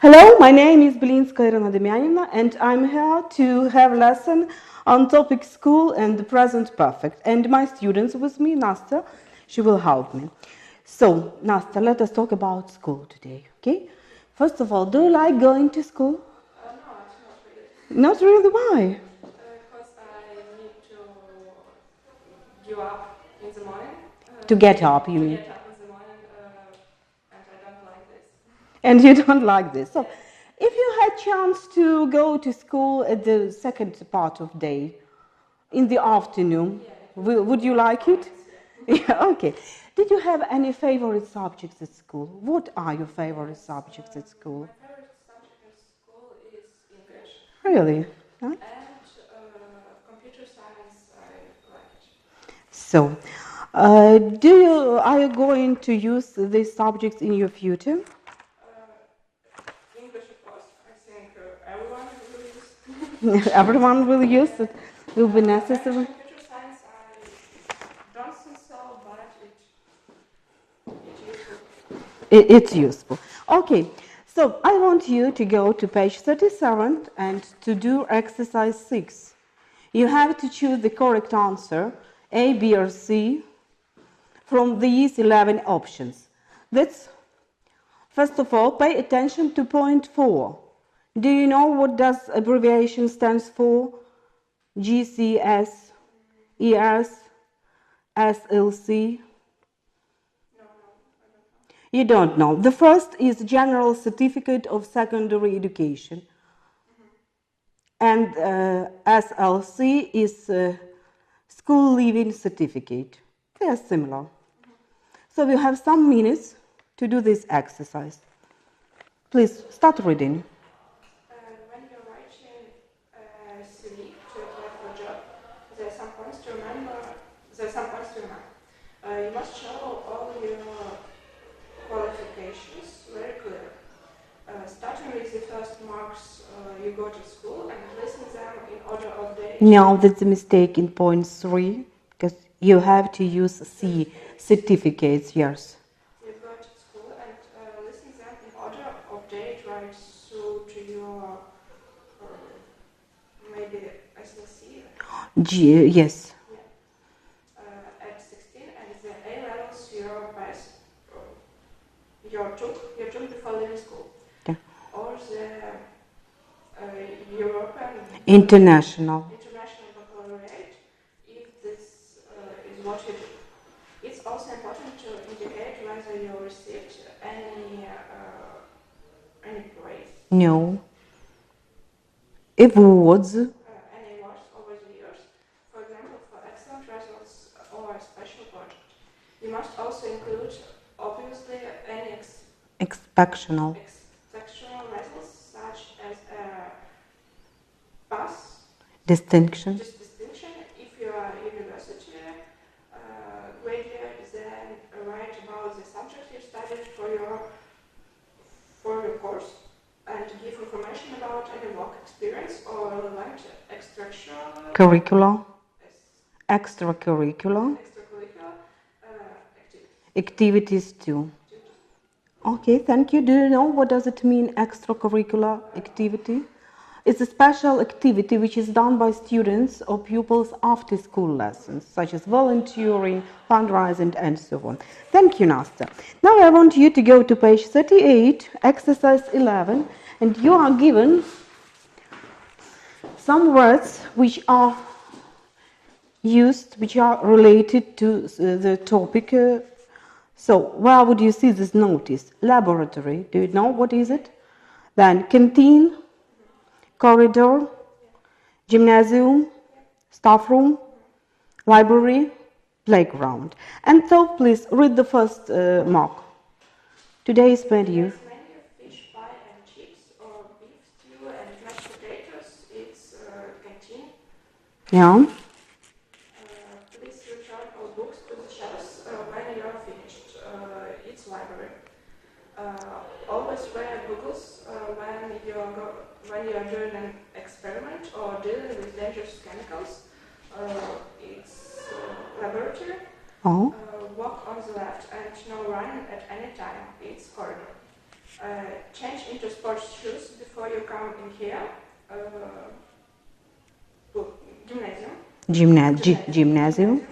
Hello, my name is Belinska Irina Demyanina, and I'm here to have a lesson on topic school and the present perfect. And my students with me, Nastya, she will help me. So, Nastya, let us talk about school today, okay? First of all, do you like going to school? No, it's not really. Not really, why? Because I need to give up in the morning. To get up, you mean? To get up in the morning, and I don't like this. And you don't like this. So, if you had chance to go to school at the second part of day, in the afternoon, would you like it? Yeah, okay. Did you have any favorite subjects at school? What are your favorite subjects at school? My favorite subject at school is English. Really? Huh? And computer science, I like it. So, are you going to use these subjects in your future? English, of course, I think everyone will use. Everyone will use it. Will be necessary. Computer science, I don't think so, but it's useful. It's useful. Okay, so I want you to go to page 37 and to do exercise 6. You have to choose the correct answer, A, B, or C, from these 11 options. First of all, pay attention to point 4. Do you know what does abbreviation stands for? GCS, ES, SLC? You don't know. The first is General Certificate of Secondary Education. And SLC is School Leaving Certificate. They are similar. So we have some minutes to do this exercise. Please start reading. When you're writing a CV to apply for a job, there are some points to remember. You must show all your qualifications very clear. Starting with the first marks you go to school and listen them in order of date. No, that's a mistake in point 3, because you have to use C, certificates, yes. You go to school and listen them in order of date right through to your maybe SLC. Yes. At 16 and the A levels your best. Your took before leaving school. Yeah. Or the European International baccalaureate, if this is what you do. It's also important to indicate whether you received any praise. No. Awards. Any awards over the years. For example, for excellent results or a special project. You must also include, obviously, any Exceptional. exceptional results such as a pass, Distinction. distinction. If you are a university graduate, then write about the subject you studied for your course and give information about any work experience or relevant Curricular. Extracurricular. Activities too. Okay, thank you. Do you know what does it mean, extracurricular activity? It's a special activity which is done by students or pupils after school lessons, such as volunteering, fundraising, and so on. Thank you, Nastya. Now I want you to go to page 38, exercise 11, and you are given some words which are used, which are related to the topic. So, where would you see this notice? Laboratory, do you know what is it? Then canteen, corridor, gymnasium, staff room, library, playground. And so, please read the first mark. Today is menu. Fish pie and chips or beef stew and mashed potatoes. It's canteen. Yeah. Please return all books to the shelves when you are finished. It's library. Always wear goggles when you are doing an experiment or dealing with dangerous chemicals. It's laboratory. Oh. Walk on the left and no running at any time. It's corridor. Change into sports shoes before you come in here. Gymnasium. Gymnasium.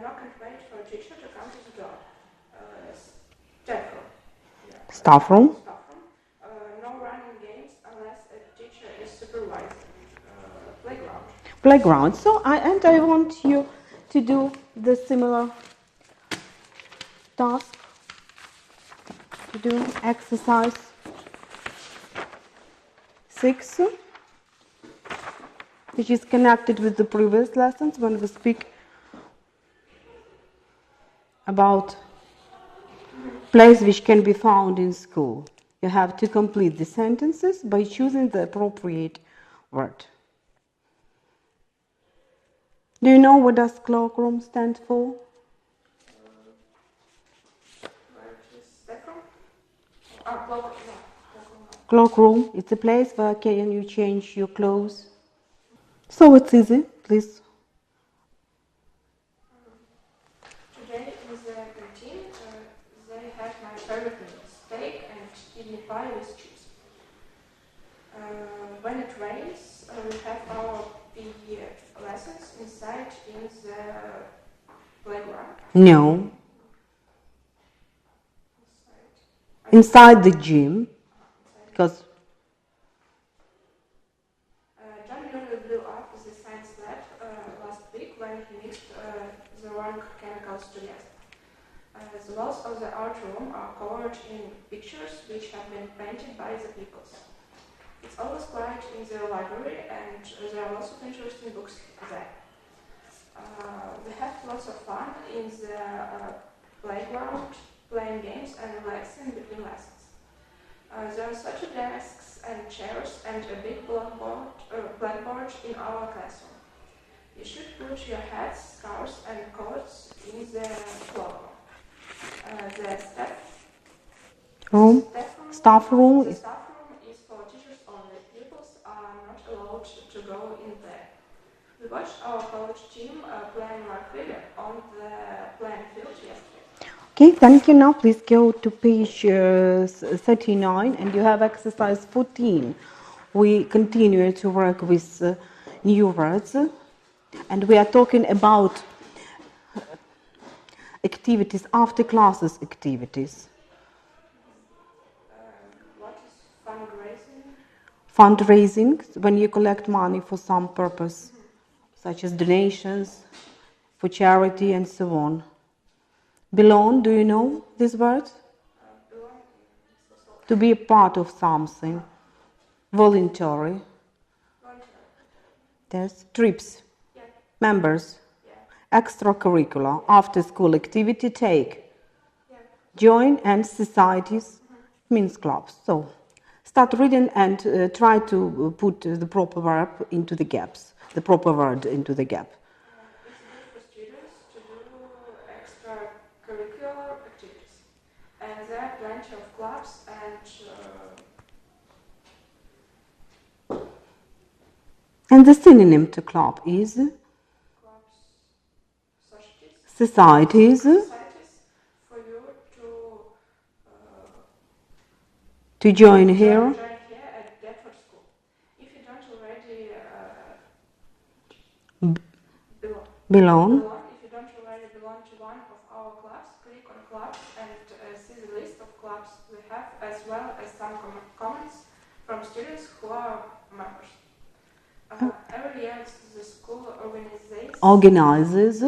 Knock and wait for a teacher to come to the door. Staff room. Yeah. Staff room. No running games unless a teacher is supervising. Playground. Playground. So I want you to do the similar task. To do exercise 6, which is connected with the previous lessons when we speak about place which can be found in school. You have to complete the sentences by choosing the appropriate word. Do you know what does cloakroom stand for? Cloakroom. It's a place where can you change your clothes. So it's easy, please. Today in the canteen, they had my favorite meal, steak and kidney pie with cheese. When it rains, we have our PE lessons inside in the playground. No. Inside the gym. Because John nearly blew up the science lab last week when he mixed the wrong chemicals together. The walls of the art room are covered in pictures which have been painted by the peoples. It's always quiet in the library and there are lots of interesting books there. They have lots of fun in the playground, playing games and relaxing between lessons. There are such desks and chairs and a big blackboard in our classroom. You should put your hats, scarves and coats in the cloakroom. The staff room is for teachers only. Pupils are not allowed to go in there. We watched our college team playing rugby on the playing field yesterday. okay, thank you. Now please go to page 39 and you have exercise 14. We continue to work with new words and we are talking about activities, after classes activities. What is fundraising? Fundraising, when you collect money for some purpose, such as donations, for charity and so on. Belong, do you know this word? To be a part of something. Voluntary. There's trips. Yeah. Members. Yeah. Extracurricular. After school activity take. Yeah. Join and societies means clubs. So start reading and try to put the proper verb into the gaps. The proper word into the gap. It's good for students to do extracurricular activities. And there are plenty of clubs and the synonym to club is clubs, societies for you to join here. Join here at Deptford School. If you don't already Belong. If you don't already belong to one of our clubs, click on clubs and see the list of clubs we have, as well as some comments from students who are members. Every year the school organizes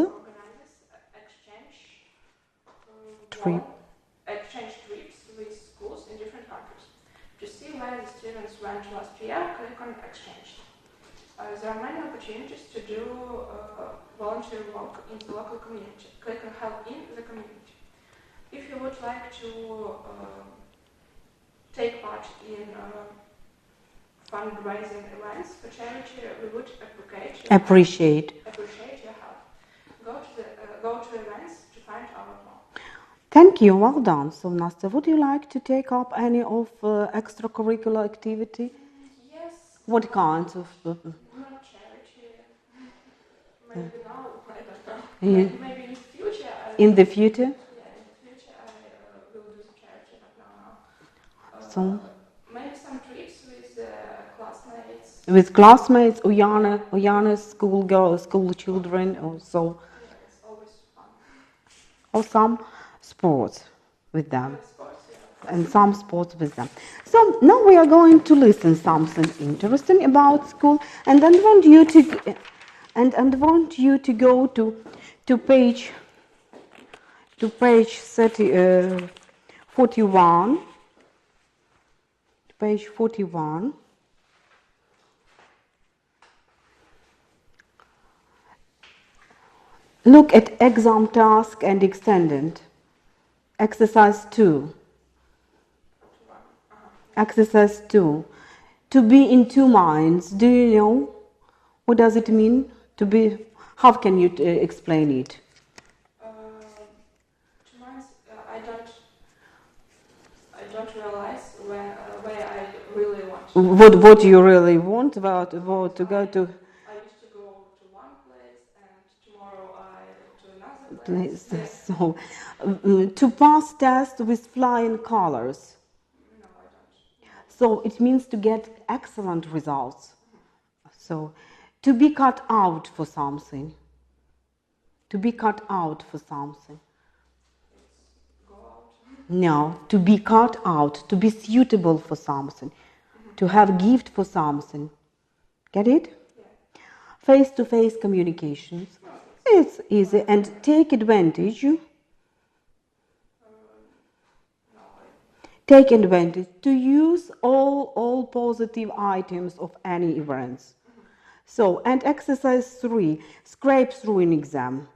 exchange trips with schools in different countries. To see where the students went last year, click on exchange. There are many opportunities to do volunteer work in the local community. Click on help in the community. If you would like to take part in fundraising events for charity, we would appreciate your help. Go to events to find out more. Thank you, well done. So, Nastya, would you like to take up any of extracurricular activity? Yes. What kinds of? Not charity. Maybe now, I don't know. Maybe in the future. In the future? Yeah, in the future I will do the charity, but not now. So, maybe some trips with classmates. with classmates, Uyana's school girls, school children, or so, Yeah, it's always fun. or some sports with them. Sports, yeah. And some sports with them. So now we are going to listen something interesting about school, and then want you to go to page 41. Page 41. Look at exam task and extended. Exercise 2. Exercise 2. To be in two minds. Do you know what does it mean to be? How can you explain it? Two minds. I don't realize where I really want. What you really want about to go to? I used to go to one place, and tomorrow to another place. Place. So, to pass test with flying colors. No, I don't. So it means to get excellent results. So, to be cut out for something. To be cut out for something. Go out. No, to be cut out, to be suitable for something, to have gift for something. Get it? Yeah. Face-to-face communications. It's easy, and take advantage. Take advantage to use all positive items of any events. So, and exercise 3, scrape through an exam.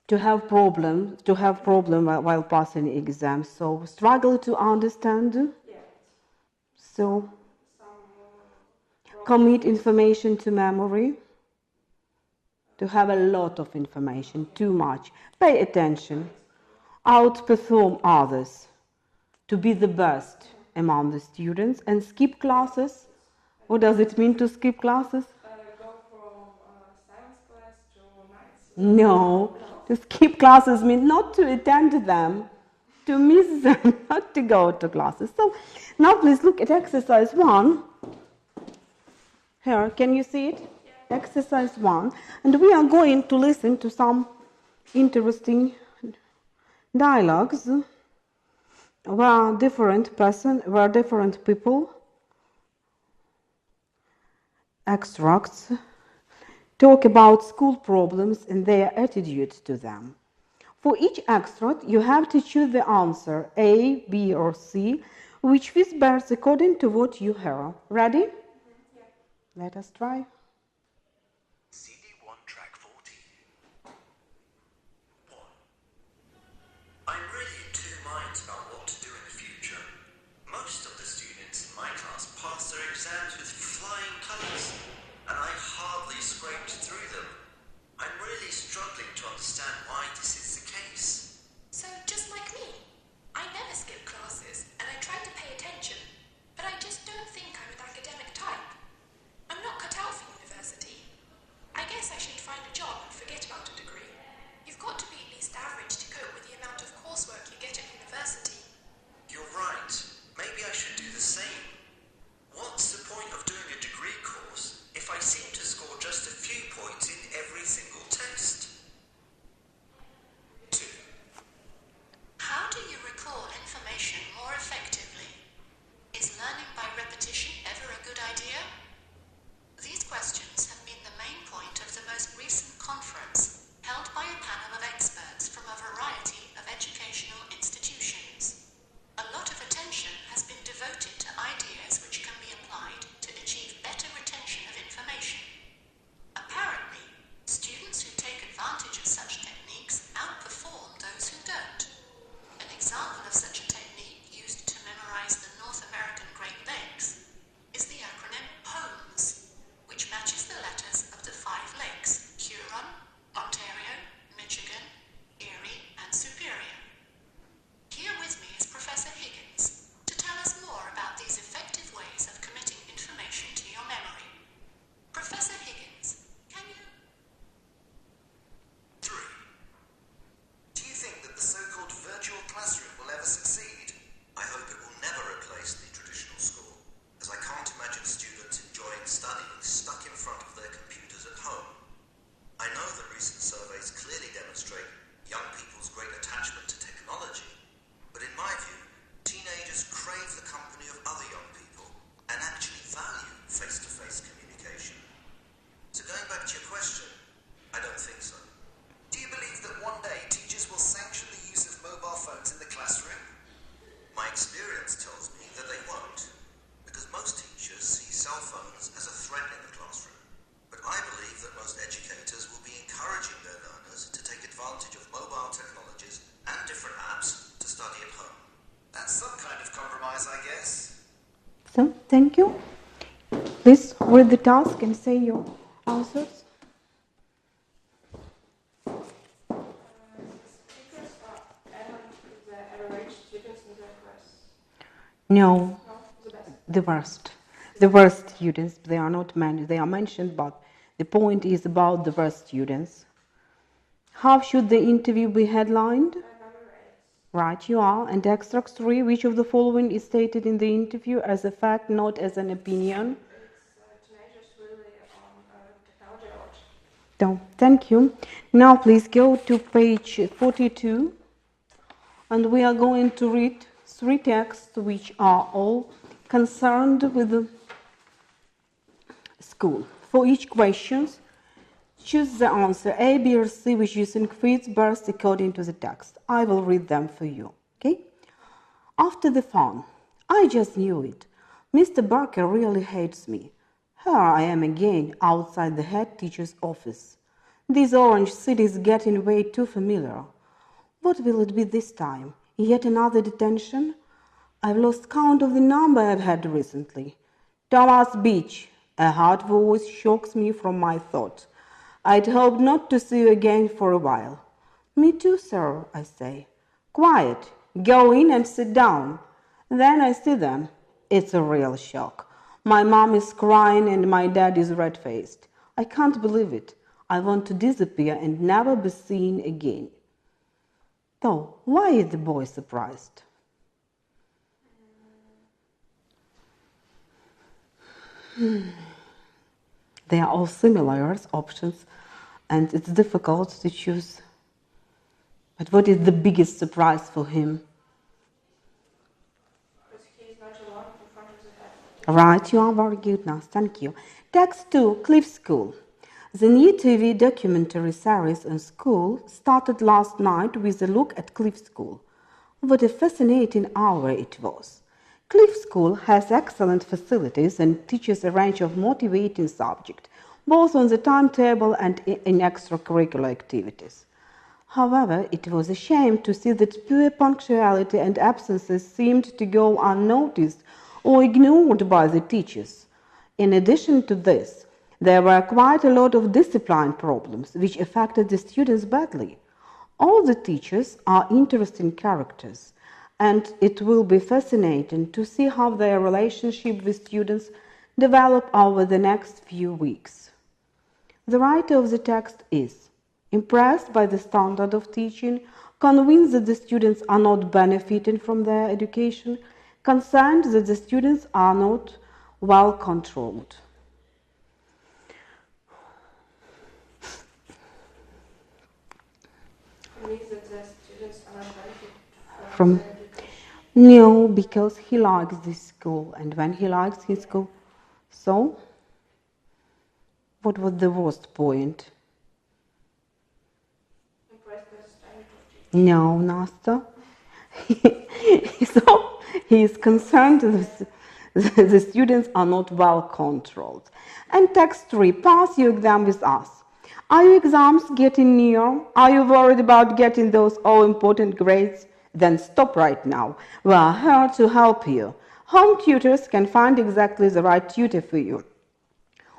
To have problem while passing exams. So, struggle to understand. Yeah. So, Some commit information to memory. To have a lot of information, too much. Pay attention. Outperform others. To be the best among the students. And skip classes. What does it mean to skip classes? go from science class to nights. No. To skip classes means not to attend them. To miss them, not to go to classes. So, now please look at exercise 1. Here, can you see it? Yeah. Exercise 1. And we are going to listen to some interesting dialogues where different people, extracts, talk about school problems and their attitude to them. For each extract, you have to choose the answer A, B, or C, which fits best according to what you hear. Ready? Yeah. Let us try. CD1 track 14. 1. I'm really in two minds about what to do in the future. Most of the students in my class pass their exams with flying colours, and I hardly scraped through them. I'm really struggling to understand why this is the case. So, just like me, I never skip classes and I try to pay attention, but I just don't think I'm an academic type. I'm not cut out for great attachment to technology, but in my view, teenagers crave the company of other young people and actually value face-to-face communication. So going back to your question, I don't think so. Do you believe that one day teachers will sanction the use of mobile phones in the classroom? My experience tells me that they won't, because most teachers see cell phones as a threat in the classroom. But I believe that most educators will be encouraging their learners to take advantage of mobile technologies and different apps to study at home. That's some kind of compromise, I guess. So, thank you. Please read the task and say your answers. Speakers are among the average students in their class. No, No, the best. the worst. The worst students, they are not mentioned, they are mentioned, but the point is about the worst students. How should the interview be headlined? Number 8. Right, you are. And extract 3, which of the following is stated in the interview as a fact, not as an opinion? It's teenagers really on technology a lot. No, thank you. Now please go to page 42, and we are going to read 3 texts which are all concerned with the school. For each question, choose the answer A, B, or C, which you think fits best according to the text. I will read them for you, okay? After the fun, I just knew it. Mr. Barker really hates me. Here I am again, outside the head teacher's office. This orange city is getting way too familiar. What will it be this time? Yet another detention? I've lost count of the number I've had recently. Thomas Beach, a hard voice shocks me from my thought. I'd hoped not to see you again for a while. Me too, sir, I say. Quiet. Go in and sit down. Then I see them. It's a real shock. My mom is crying and my dad is red-faced. I can't believe it. I want to disappear and never be seen again. So, why is the boy surprised? They are all similar as options, and it's difficult to choose. But what is the biggest surprise for him? Because he is not alone in front of the head. Right, you are very good now, thank you. Text 2, Cliff School. The new TV documentary series on school started last night with a look at Cliff School. What a fascinating hour it was. Cliff School has excellent facilities and teaches a range of motivating subjects, both on the timetable and in extracurricular activities. However, it was a shame to see that poor punctuality and absences seemed to go unnoticed or ignored by the teachers. In addition to this, there were quite a lot of discipline problems which affected the students badly. All the teachers are interesting characters, and it will be fascinating to see how their relationship with students develop over the next few weeks. The writer of the text is impressed by the standard of teaching, convinced that the students are not benefiting from their education, concerned that the students are not well controlled. Means that the students are not benefiting From their education. No, because he likes this school, and when he likes his school, so what was the worst point? Impressed by the standard of teaching. No, Nasta. So he is concerned that the students are not well controlled. And text 3, pass your exam with us. Are your exams getting near? Are you worried about getting those all-important grades? Then stop right now. We are here to help you. Home tutors can find exactly the right tutor for you.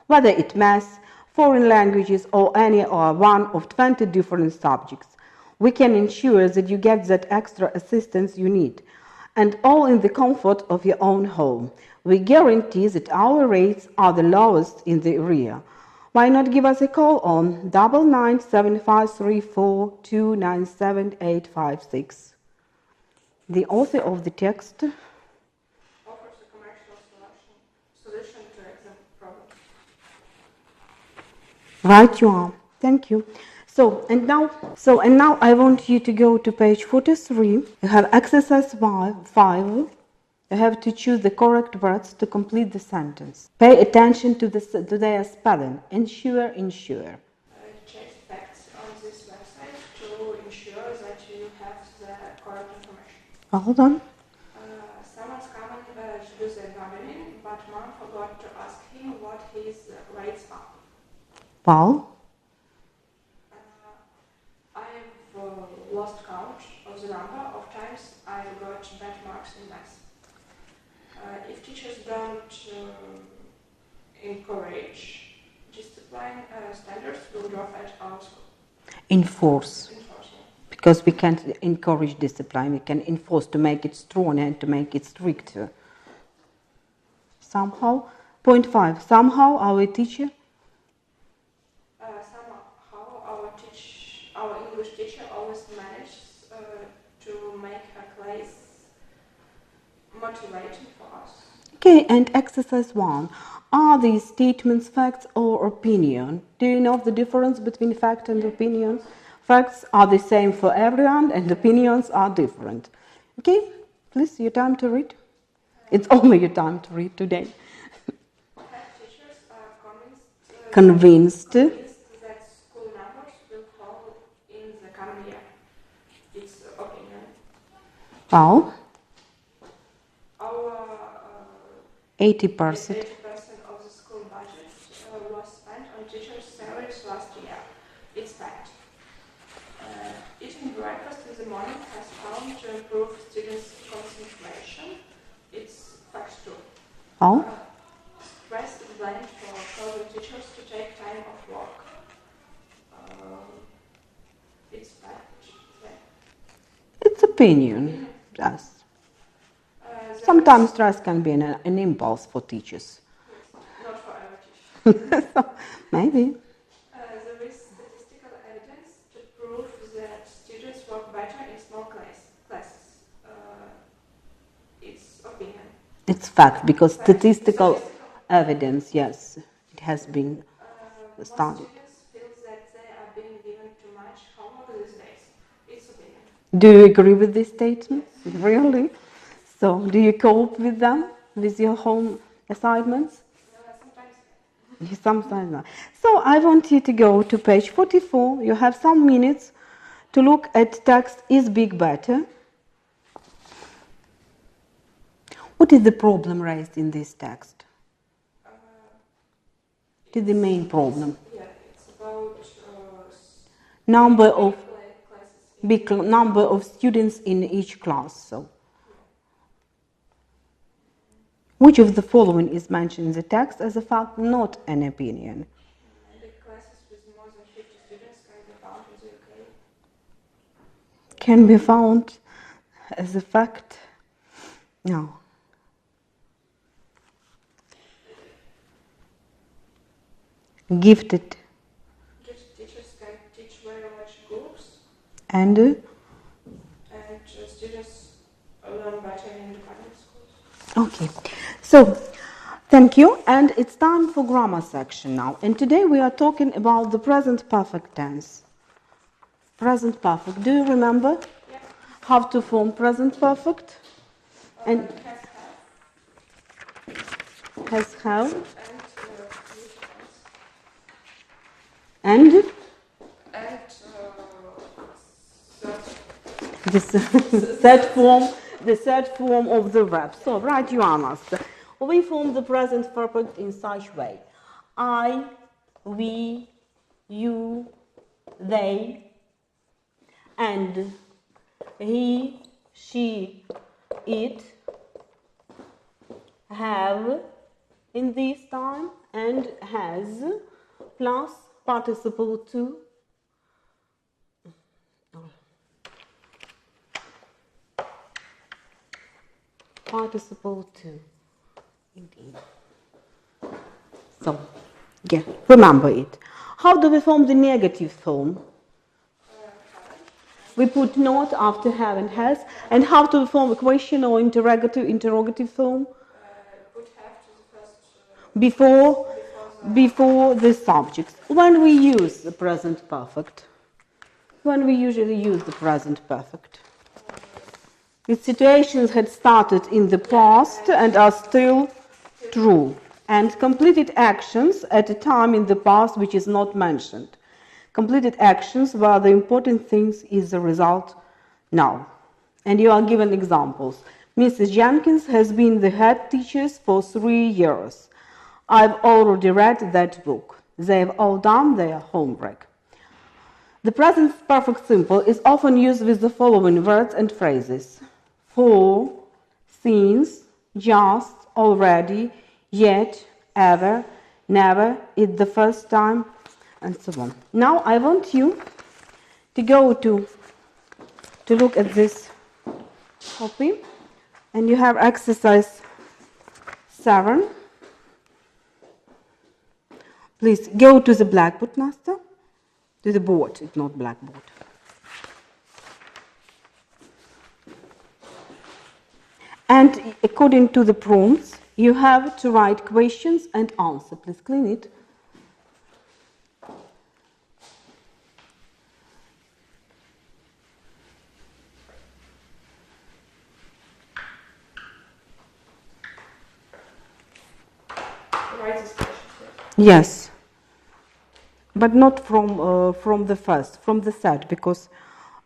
Whether it's math, foreign languages, or any one of 20 different subjects, we can ensure that you get that extra assistance you need, and all in the comfort of your own home. We guarantee that our rates are the lowest in the area. Why not give us a call on 997534297856. The author of the text Offers a commercial solution to exam problems. Right, you are. Thank you. So and now I want you to go to page 43. You have exercise 5. You have to choose the correct words to complete the sentence. Pay attention to their spelling. Ensure. Check facts on this website to ensure that you have the correct information. Well done. Someone's coming to do the gardening, but mom forgot to ask him what his grades are. Well, I've lost count of the number of times I got bad marks in math. If teachers don't encourage discipline, standards will drop at our school. enforce. Because we can't encourage discipline, we can enforce to make it strong and to make it stricter. Somehow, point 5. Somehow our teacher. Our English teacher always manages to make a class motivating for us. Okay, and exercise 1. Are these statements facts or opinion? Do you know the difference between fact and opinion? Facts are the same for everyone and opinions are different. Okay, please, your time to read. It's only your time to read today. Teachers are Convinced. that school numbers will fall in the coming year. It's opinion. Well, Our 80%. 80% of the school budget was spent on teachers' salaries last year. It's fact. Eating breakfast in the morning has found to improve students' concentration. It's fact too. Well, Stress is blamed for causing teachers to take time off work. It's fact. Yeah. it's opinion. Yes. Sometimes stress can be an impulse for teachers. Not for every teacher. So, maybe. There is statistical evidence to prove that students work better in small classes. It's opinion. It's fact because statistical evidence, yes, it has been Most studied. students feel that they are being given too much homework these days. It's opinion. Do you agree with this statement? Really? So, do you cope with them, with your home assignments? Sometimes. Sometimes not. So, I want you to go to page 44. You have some minutes to look at text Is Big Better? What is the problem raised in this text? What is the main problem? Yeah, it's about Number of classes. big number of students in each class. So, which of the following is mentioned in the text as a fact, not an opinion? Big classes with more than 50 students can be found in the UK. Can be found as a fact? No. Gifted Teachers can teach very large groups, and and students learn better in independent schools. okay. So, thank you. And it's time for grammar section now. And today we are talking about the present perfect tense. Present perfect. Do you remember Yeah. how to form present perfect? And Has have and and the third form of the verb. So, right, Joanna. We form the present perfect in such way: I, we, you, they, and he, she, it, have in this time, and has plus participle to. Participle to. Indeed. So, yeah, remember it. How do we form the negative form? We put not after have and has. And how to form a question or interrogative form? Put have to the first Before the subjects. When we use the present perfect? when we usually use the present perfect. The situations had started in the past and are still true, and completed actions at a time in the past which is not mentioned. Completed actions where the important things is the result now. And you are given examples. Mrs. Jenkins has been the head teacher for 3 years. I've already read that book. They've all done their homework. The present perfect simple is often used with the following words and phrases: for, since, just, already, yet, ever, never, it's the first time, and so on. Now I want you to go to look at this copy, and you have exercise 7. Please go to the blackboard, Master. To the board, it's not blackboard. And according to the prompts, you have to write questions and answer. Please clean it. Write this question. Yes. But not from the first, from the third, because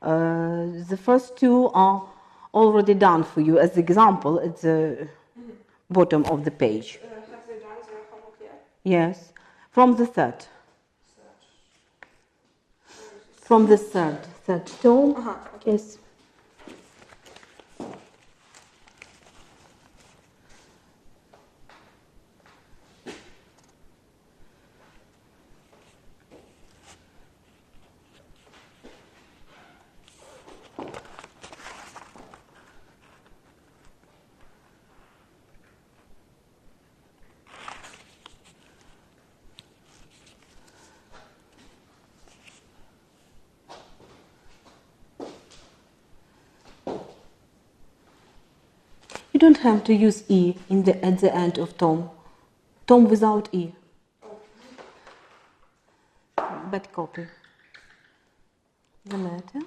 the first 2 are already done for you as example at the bottom of the page. Have they done their homework yet? Yes, from the third. From the third tome. Okay. Yes. You don't have to use E at the end of Tom. Tom without E. Bad copy. The letter.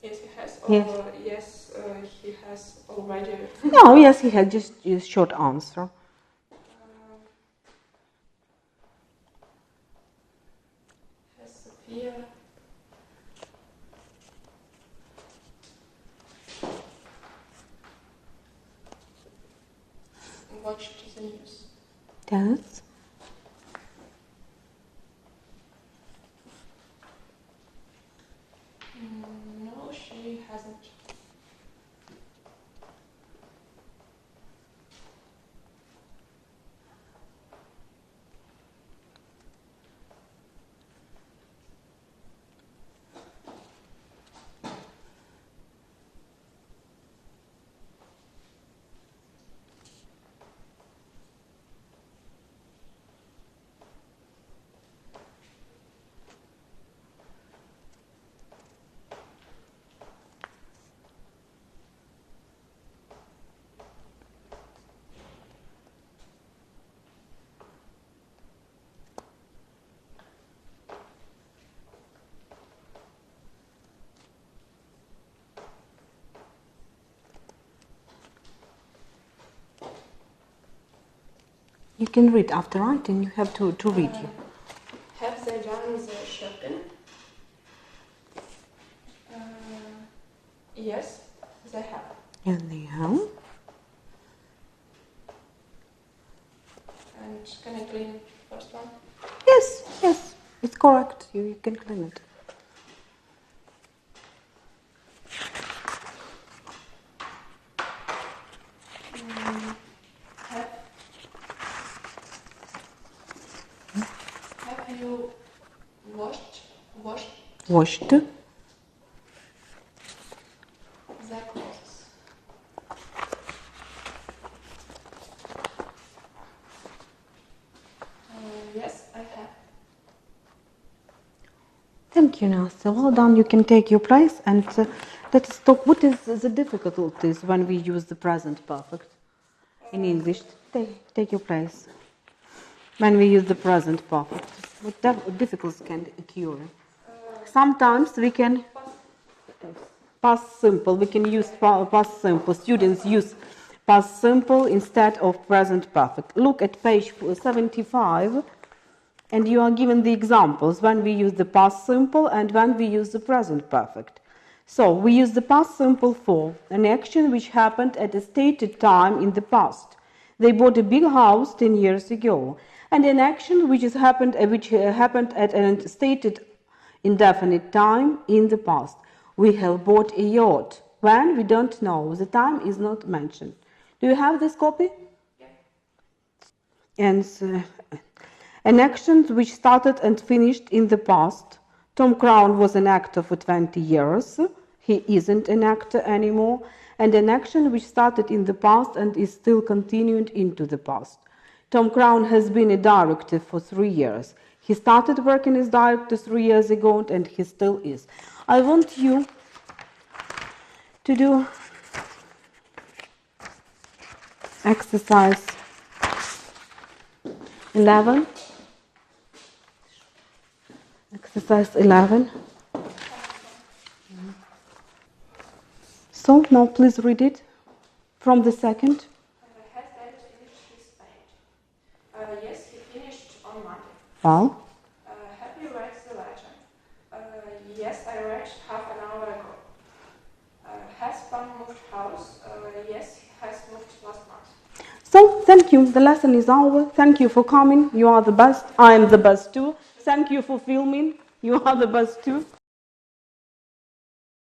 Yes, he has. Yes. Yes, he has already. No, yes, he had just short answer. Has Sophia. Watched the news. Yes. No, she hasn't. You can read after writing. You have to read. Have they done the shopping? Yes, they have. And they have. And can I clean the first one? Yes, yes, it's correct. You can clean it. Have you washed Washed. the clothes? Yes, I have. Thank you, Nasta. Well done. You can take your place and Let's talk. What is the difficulties when we use the present perfect in English? Take your place. When we use the present perfect, what difficulties can occur? Sometimes we can past simple. We can use past simple. Students use past simple instead of present perfect. Look at page 75, and you are given the examples when we use the past simple and when we use the present perfect. So we use the past simple for an action which happened at a stated time in the past. They bought a big house 10 years ago. And an action which happened at a stated indefinite time in the past. We have bought a yacht. When? We don't know. The time is not mentioned. Do you have this copy? Yeah. And an action which started and finished in the past. Tom Crown was an actor for 20 years. He isn't an actor anymore. And an action which started in the past and is still continuing into the past. Tom Crown has been a director for 3 years. He started working as director 3 years ago and he still is. I want you to do exercise 11. Exercise 11. So now please read it from the second. Has David finished his paint? Yes, he finished on Monday. Well, Have you read the letter? Yes, I read half an hour ago. Has Pam moved house? Yes, he has moved last month. so thank you. The lesson is over. Thank you for coming. You are the best. I am the best too. Thank you for filming. You are the best too.